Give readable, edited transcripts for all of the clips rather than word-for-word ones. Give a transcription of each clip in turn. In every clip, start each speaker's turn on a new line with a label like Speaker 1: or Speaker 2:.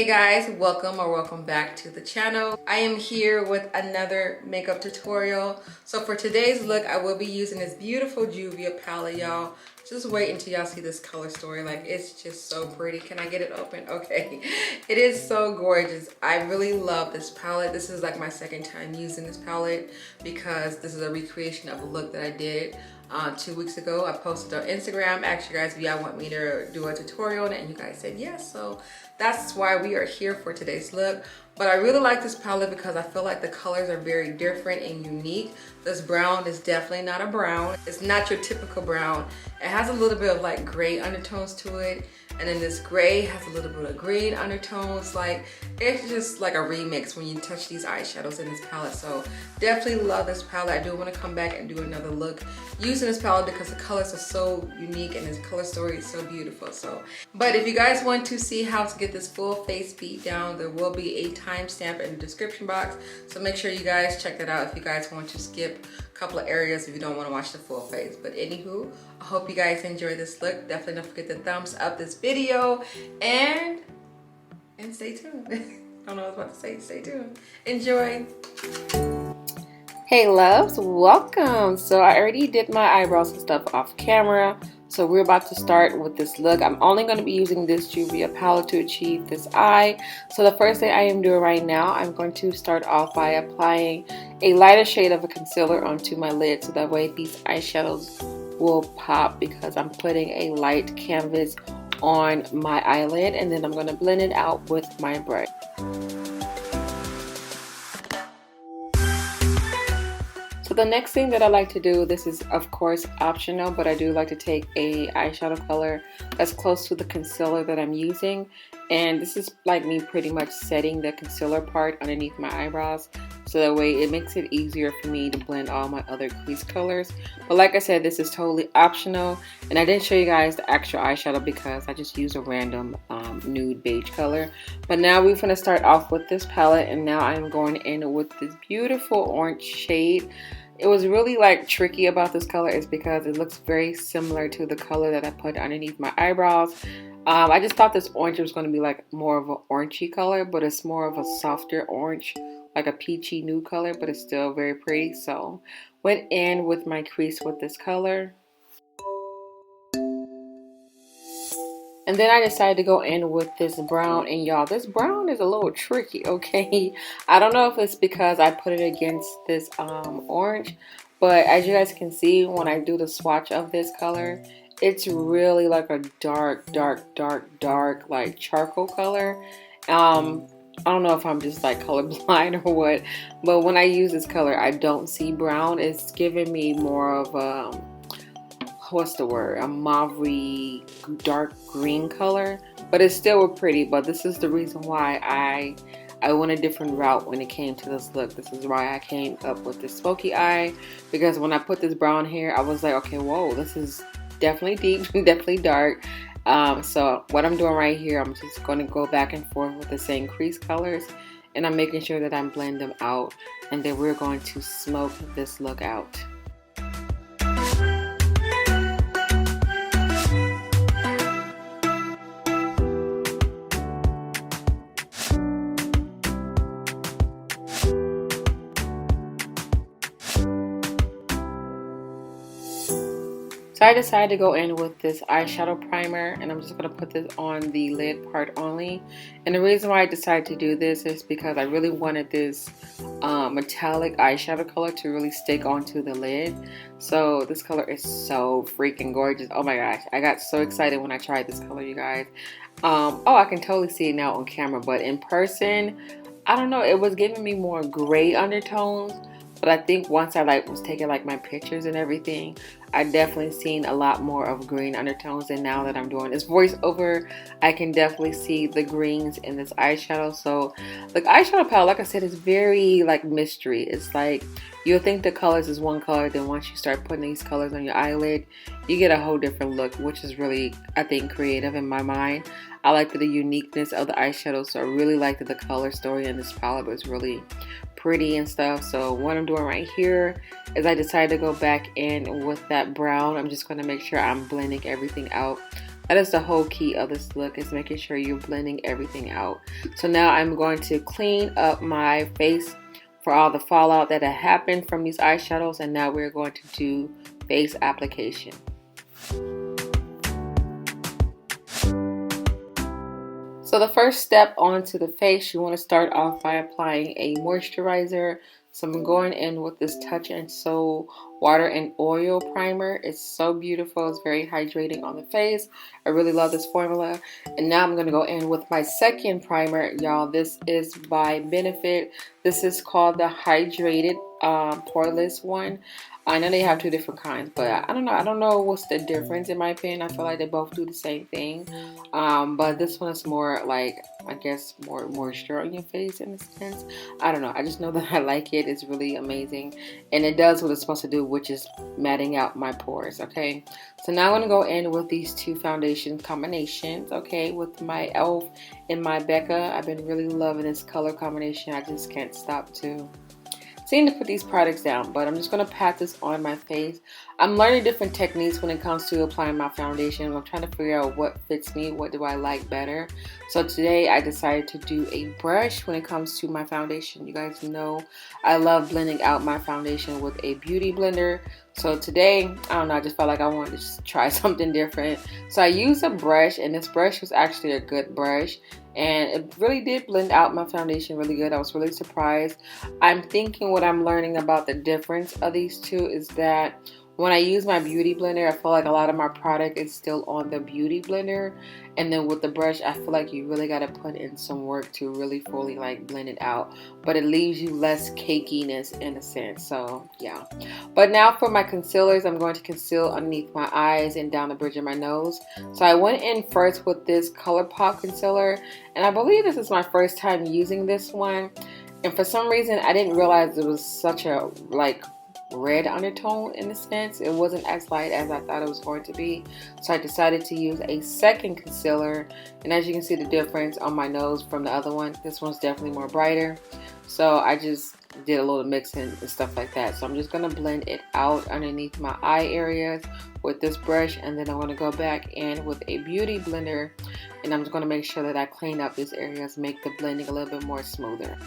Speaker 1: Hey guys, welcome back to the channel. I am here with another makeup tutorial. So for today's look, I will be using this beautiful Juvia palette, y'all. Just wait until y'all see this color story. Like, it's just so pretty. Can I get it open? Okay. It is so gorgeous. I really love this palette. This is like my second time using this palette because this is a recreation of a look that I did 2 weeks ago. I posted on Instagram, asked you guys if y'all want me to do a tutorial on it, and you guys said yes. So that's why we are here for today's look. But I really like this palette because I feel like the colors are very different and unique. This brown is definitely not a brown. It's not your typical brown. It has a little bit of like gray undertones to it. And then this gray has a little bit of green undertones. Like, it's just like a remix when you touch these eyeshadows in this palette. So definitely love this palette. I do want to come back and do another look using this palette because the colors are so unique and this color story is so beautiful. So, but if you guys want to see how to get this full face beat down, there will be a timestamp in the description box. So make sure you guys check that out if you guys want to skip a couple of areas if you don't want to watch the full face. But anywho, I hope you guys enjoy this look. Definitely don't forget to thumbs up this video and stay tuned. I don't know what I was about to say. Stay tuned. Enjoy. Hey loves, welcome. So I already did my eyebrows and stuff off camera. So we're about to start with this look. I'm only going to be using this Juvia palette to achieve this eye. So the first thing I am doing right now, I'm going to start off by applying a lighter shade of a concealer onto my lid. So that way these eyeshadows will pop because I'm putting a light canvas on my eyelid. And then I'm going to blend it out with my brush. So the next thing that I like to do, this is of course optional, but I do like to take a eyeshadow color that's close to the concealer that I'm using. And this is like me pretty much setting the concealer part underneath my eyebrows. So that way it makes it easier for me to blend all my other crease colors. But like I said, this is totally optional. And I didn't show you guys the actual eyeshadow because I just used a random nude beige color. But now we're going to start off with this palette. And now I'm going in with this beautiful orange shade. It was really like tricky about this color is because it looks very similar to the color that I put underneath my eyebrows. I just thought this orange was going to be like more of an orangey color, but it's more of a softer orange, like a peachy nude color, but it's still very pretty. So went in with my crease with this color. And then I decided to go in with this brown, and y'all, this brown is a little tricky, okay? I don't know if it's because I put it against this orange, but as you guys can see, when I do the swatch of this color, it's really like a dark, like charcoal color. I don't know if I'm just like colorblind or what, but when I use this color, I don't see brown. It's giving me more of a, what's the word, a mauve dark green color, but it's still pretty. But this is the reason why I went a different route when it came to this look. This is why I came up with this smoky eye, because when I put this brown hair, I was like, okay, whoa, this is definitely deep, definitely dark. So what I'm doing right here, I'm just going to go back and forth with the same crease colors, and I'm making sure that I blend them out, and then we're going to smoke this look out. So I decided to go in with this eyeshadow primer, and I'm just going to put this on the lid part only. And the reason why I decided to do this is because I really wanted this metallic eyeshadow color to really stick onto the lid. So this color is so freaking gorgeous. Oh my gosh, I got so excited when I tried this color, you guys. Oh, I can totally see it now on camera, but in person, I don't know, it was giving me more gray undertones. But I think once I was taking like my pictures and everything, I definitely seen a lot more of green undertones. And now that I'm doing this voiceover, I can definitely see the greens in this eyeshadow. So the eyeshadow palette, like I said, is very like mystery. It's like you'll think the colors is one color, then once you start putting these colors on your eyelid, you get a whole different look, which is really, I think, creative in my mind. I like the uniqueness of the eyeshadow, so I really liked the color story in this palette. It was really pretty and stuff. So what I'm doing right here is I decided to go back in with that brown. I'm just going to make sure I'm blending everything out That is the whole key of this look, is making sure you're blending everything out. So now I'm going to clean up my face for all the fallout that had happened from these eyeshadows, and now we're going to do face application. So the first step onto the face, you want to start off by applying a moisturizer. So I'm going in with this Touch and Soul Water and Oil Primer. It's so beautiful. It's very hydrating on the face. I really love this formula. And now I'm going to go in with my second primer, y'all. This is by Benefit. This is called the Hydrated Poreless one. I know they have two different kinds, but I don't know. I don't know what's the difference in my opinion. I feel like they both do the same thing. But this one is more like, I guess, more moisture on your face in a sense. I don't know. I just know that I like it. It's really amazing. And it does what it's supposed to do, which is matting out my pores, okay? So now I'm going to go in with these two foundation combinations, okay? With my e.l.f. and my Becca. I've been really loving this color combination. I just can't stop to seem to put these products down, but I'm just going to pat this on my face. I'm learning different techniques when it comes to applying my foundation. I'm trying to figure out what fits me, what do I like better. So today I decided to do a brush when it comes to my foundation. You guys know I love blending out my foundation with a beauty blender. So today, I don't know, I just felt like I wanted to try something different. So I used a brush, and this brush was actually a good brush. And it really did blend out my foundation really good. I was really surprised. I'm thinking what I'm learning about the difference of these two is that when I use my beauty blender, I feel like a lot of my product is still on the beauty blender. And then with the brush, I feel like you really got to put in some work to really fully like blend it out. But it leaves you less cakiness in a sense. So yeah. But now for my concealers, I'm going to conceal underneath my eyes and down the bridge of my nose. So I went in first with this ColourPop concealer. And I believe this is my first time using this one. And for some reason, I didn't realize it was such a like red undertone in a sense. It wasn't as light as I thought it was going to be. So I decided to use a second concealer. And as you can see the difference on my nose from the other one, this one's definitely more brighter. So I just did a little mixing and stuff like that. So I'm just going to blend it out underneath my eye areas with this brush. And then I'm going to go back in with a beauty blender. And I'm just going to make sure that I clean up these areas, make the blending a little bit more smoother.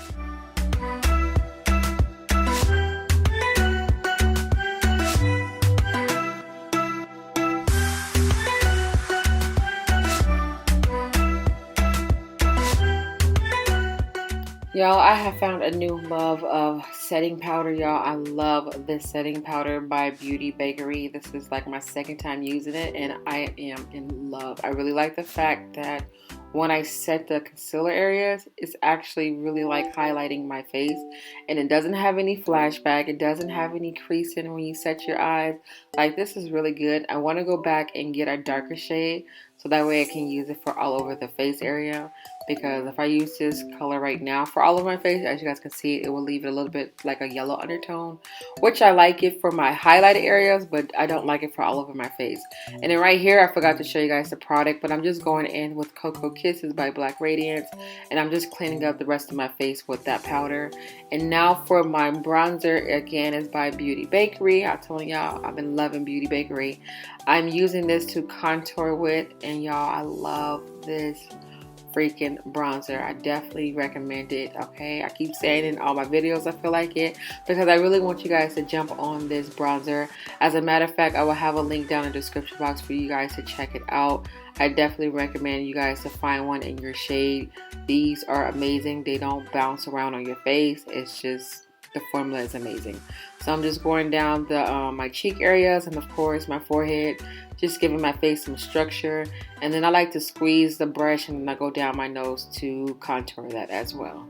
Speaker 1: Y'all, I have found a new love of setting powder, y'all. I love this setting powder by Beauty Bakery. This is like my second time using it, and I am in love. I really like the fact that when I set the concealer areas, it's actually really like highlighting my face, and it doesn't have any flashback. It doesn't have any creasing when you set your eyes. Like, this is really good. I want to go back and get a darker shade so that way I can use it for all over the face area. Because if I use this color right now for all of my face, as you guys can see, it will leave it a little bit like a yellow undertone, which I like it for my highlighted areas, but I don't like it for all over my face. And then right here, I forgot to show you guys the product, but I'm just going in with Cocoa Kisses by Black Radiance, and I'm just cleaning up the rest of my face with that powder. And now for my bronzer, again, is by Beauty Bakery. I told y'all I've been loving Beauty Bakery. I'm using this to contour with, and y'all, I love this freaking bronzer. I definitely recommend it. Okay, I keep saying it in all my videos I feel like it, because I really want you guys to jump on this bronzer. As a matter of fact, I will have a link down in the description box for you guys to check it out. I definitely recommend you guys to find one in your shade. These are amazing. They don't bounce around on your face. It's just, the formula is amazing. So I'm just going down the my cheek areas and of course my forehead, just giving my face some structure. And then I like to squeeze the brush and then I go down my nose to contour that as well.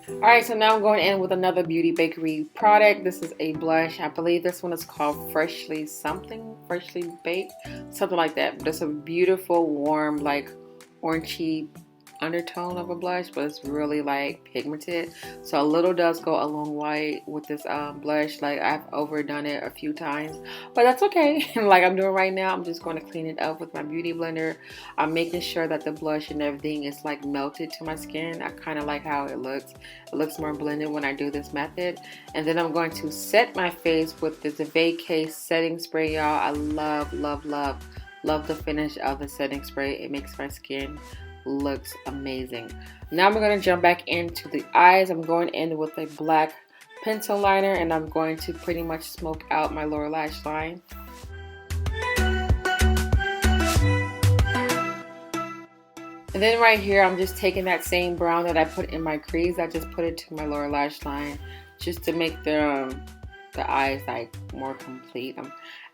Speaker 1: Alright, so now I'm going in with another Beauty Bakery product. This is a blush. I believe this one is called Freshly Baked, something like that. But it's a beautiful, warm, like orangey undertone of a blush, but it's really like pigmented. So a little does go a long way with this blush. Like I've overdone it a few times, but that's okay. Like I'm doing right now, I'm just going to clean it up with my beauty blender. I'm making sure that the blush and everything is like melted to my skin. I kind of like how it looks. It looks more blended when I do this method. And then I'm going to set my face with this Vacay setting spray, y'all. I love, love, love, love the finish of the setting spray. It makes my skin looks amazing. Now I'm going to jump back into the eyes. I'm going in with a black pencil liner, and I'm going to pretty much smoke out my lower lash line. And then right here, I'm just taking that same brown that I put in my crease. I just put it to my lower lash line just to make the eyes like more complete.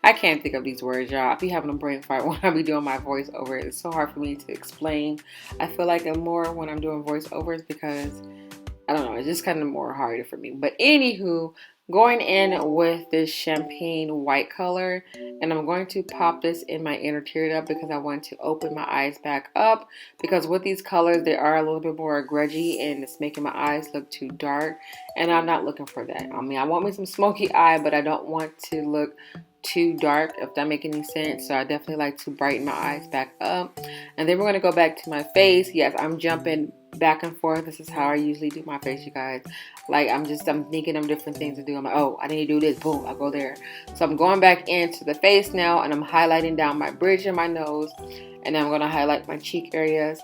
Speaker 1: I can't think of these words, y'all. I be having a brain fart when I be doing my voiceover. It's so hard for me to explain. I feel like I'm more when I'm doing voiceovers because I don't know, it's just kind of more harder for me. But anywho, going in with this champagne white color, and I'm going to pop this in my inner tear duct because I want to open my eyes back up, because with these colors they are a little bit more grudgy and it's making my eyes look too dark, and I'm not looking for that. I mean, I want me some smoky eye, but I don't want to look too dark, if that make any sense. So I definitely like to brighten my eyes back up. And then we're going to go back to my face. Yes, I'm jumping back and forth. This is how I usually do my face, you guys. Like I'm thinking of different things to do. I'm like, oh, I need to do this, boom, I'll go there. So I'm going back into the face now, and I'm highlighting down my bridge and my nose, and I'm going to highlight my cheek areas.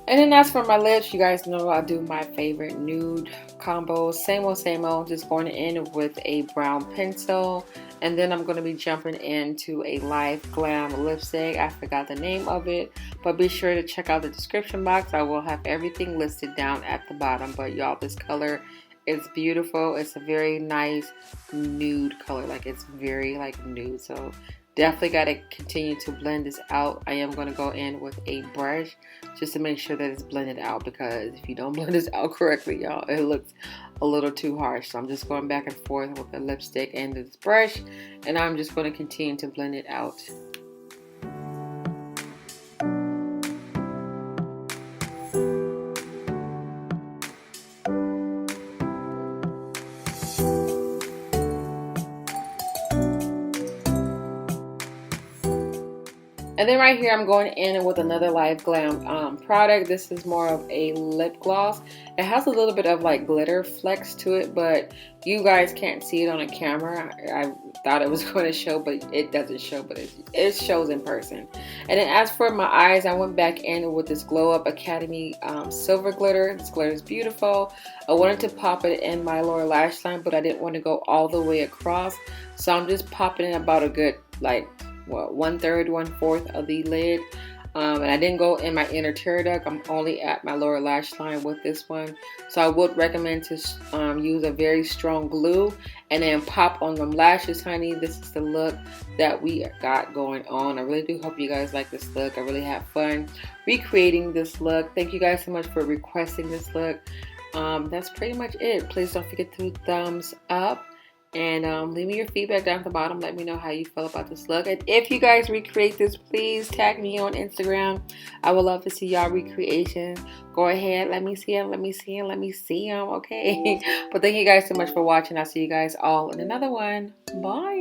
Speaker 1: And then as for my lips, you guys know I do my favorite nude combos. Same old, just going in with a brown pencil. And then I'm going to be jumping into a light glam lipstick. I forgot the name of it, but be sure to check out the description box. I will have everything listed down at the bottom. But y'all, this color is beautiful. It's a very nice nude color. Like it's very like nude. So definitely got to continue to blend this out. I am going to go in with a brush just to make sure that it's blended out, because if you don't blend this out correctly, y'all, it looks a little too harsh. So I'm just going back and forth with the lipstick and this brush, and I'm just going to continue to blend it out. And then right here, I'm going in with another Live Glam product. This is more of a lip gloss. It has a little bit of like glitter flecks to it, but you guys can't see it on a camera. I thought it was going to show, but it doesn't show, but it shows in person. And then as for my eyes, I went back in with this Glow Up Academy silver glitter. This glitter is beautiful. I wanted to pop it in my lower lash line, but I didn't want to go all the way across. So I'm just popping in about a good like, what, 1/3, 1/4 of the lid. And I didn't go in my inner tear duct. I'm only at my lower lash line with this one. So I would recommend to use a very strong glue and then pop on them lashes, honey. This is the look that we got going on. I really do hope you guys like this look. I really had fun recreating this look. Thank you guys so much for requesting this look. That's pretty much it. Please don't forget to thumbs up. And leave me your feedback down at the bottom. Let me know how you feel about this look. And if you guys recreate this, please tag me on Instagram. I would love to see y'all recreations. Go ahead. Let me see them. Let me see them. Let me see them. Okay. But thank you guys so much for watching. I'll see you guys all in another one. Bye.